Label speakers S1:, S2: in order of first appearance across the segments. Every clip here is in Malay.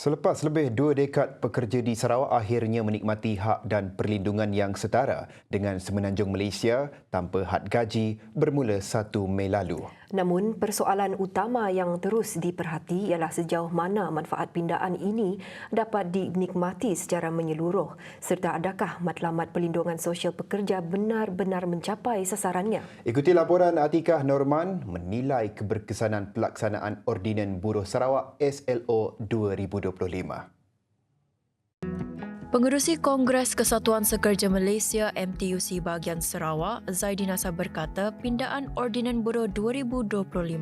S1: Selepas lebih 2 dekad, pekerja di Sarawak akhirnya menikmati hak dan perlindungan yang setara dengan semenanjung Malaysia tanpa had gaji bermula 1 Mei lalu.
S2: Namun, persoalan utama yang terus diperhati ialah sejauh mana manfaat pindaan ini dapat dinikmati secara menyeluruh serta adakah matlamat perlindungan sosial pekerja benar-benar mencapai sasarannya.
S1: Ikuti laporan Atikah Norman menilai keberkesanan pelaksanaan Ordinan Buruh Sarawak SLO 2025.
S3: Pengerusi Kongres Kesatuan Sekerja Malaysia MTUC bahagian Sarawak, Zaidi Nasser berkata pindaan Ordinan Buruh 2025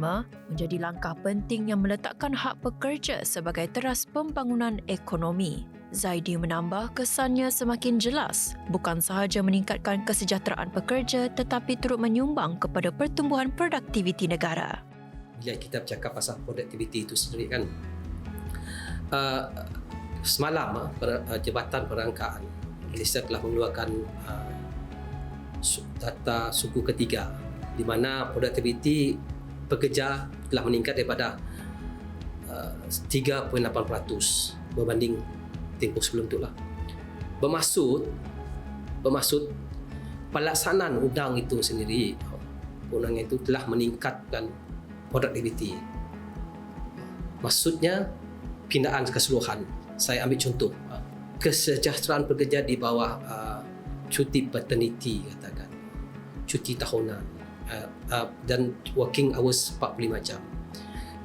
S3: menjadi langkah penting yang meletakkan hak pekerja sebagai teras pembangunan ekonomi. Zaidi menambah kesannya semakin jelas, bukan sahaja meningkatkan kesejahteraan pekerja tetapi turut menyumbang kepada pertumbuhan produktiviti negara.
S4: Bila kita bercakap pasal produktiviti itu sendiri kan, semalam Jabatan Perangkaan Malaysia telah mengeluarkan data suku ketiga di mana produktiviti pekerja telah meningkat daripada 3.8% berbanding tempoh sebelum itulah. Bermaksud pelaksanaan undang itu sendiri, undang itu telah meningkatkan produktiviti. Maksudnya pindaan keseluruhan. Saya ambil contoh kesejahteraan pekerja di bawah cuti paternity, katakan cuti tahunan, dan working hours 45 jam.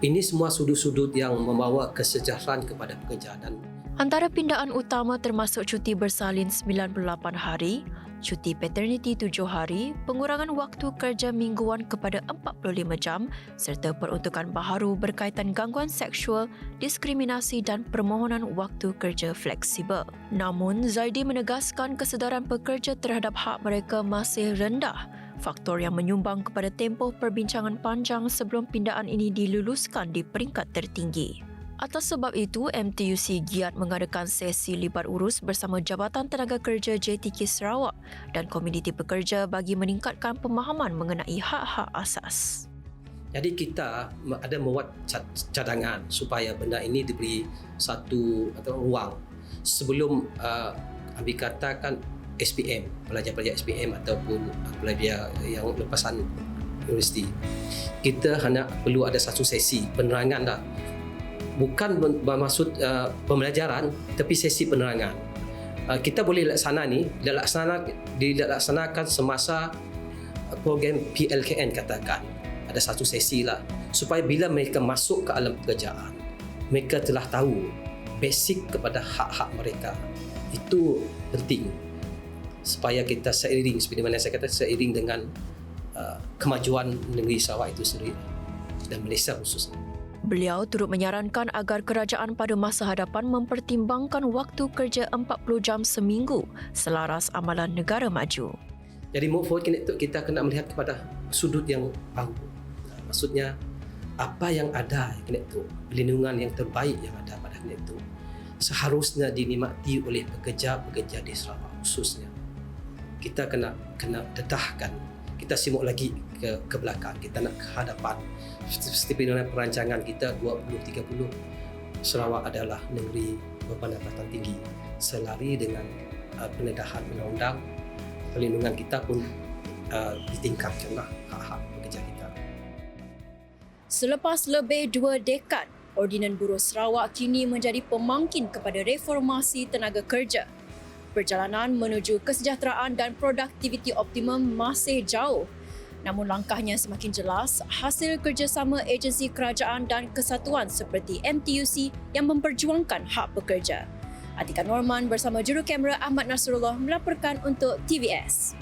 S4: Ini semua sudut-sudut yang membawa kesejahteraan kepada pekerja. Dan
S3: antara pindaan utama termasuk cuti bersalin 98 hari, cuti paternity 7 hari, pengurangan waktu kerja mingguan kepada 45 jam serta peruntukan baharu berkaitan gangguan seksual, diskriminasi dan permohonan waktu kerja fleksibel. Namun, Zaidi menegaskan kesedaran pekerja terhadap hak mereka masih rendah, faktor yang menyumbang kepada tempoh perbincangan panjang sebelum pindaan ini diluluskan di peringkat tertinggi. Atas sebab itu, MTUC giat mengadakan sesi libat urus bersama Jabatan Tenaga Kerja JTK Sarawak dan komuniti pekerja bagi meningkatkan pemahaman mengenai hak-hak asas.
S4: Jadi kita ada membuat cadangan supaya benda ini diberi satu atau ruang sebelum ambil katakan SPM, pelajar-pelajar SPM ataupun pelajar yang lepasan universiti. Kita hanya perlu ada satu sesi penerangan dah. Bukan bermaksud pembelajaran, tapi sesi penerangan. Kita boleh dilaksanakan semasa program PLKN katakan. Ada satu sesi lah. Supaya bila mereka masuk ke alam pekerjaan, mereka telah tahu basic kepada hak-hak mereka. Itu penting. Supaya kita seiring, seperti mana saya kata, seiring dengan kemajuan negeri Sarawak itu sendiri dan Malaysia khususnya.
S3: Beliau turut menyarankan agar kerajaan pada masa hadapan mempertimbangkan waktu kerja 40 jam seminggu selaras amalan negara maju.
S4: Jadi move forward kita kena melihat kepada sudut yang baru. Maksudnya apa yang ada itu, perlindungan yang terbaik yang ada pada itu seharusnya dinikmati oleh pekerja-pekerja di Sarawak khususnya. Kita kena dedahkan. Kita simuk lagi ke belakang, kita nak ke hadapan. Seperti perancangan kita 2030, Sarawak adalah negeri berpendapatan tinggi. Selari dengan pendedahan undang-undang, perlindungan kita pun ditingkatkanlah hak-hak pekerja kita.
S3: Selepas lebih 2 dekad, Ordinan Buruh Sarawak kini menjadi pemangkin kepada reformasi tenaga kerja. Perjalanan menuju kesejahteraan dan produktiviti optimum masih jauh. Namun langkahnya semakin jelas hasil kerjasama agensi kerajaan dan kesatuan seperti MTUC yang memperjuangkan hak pekerja. Atikah Norman bersama juru kamera Ahmad Nasrullah melaporkan untuk TVS.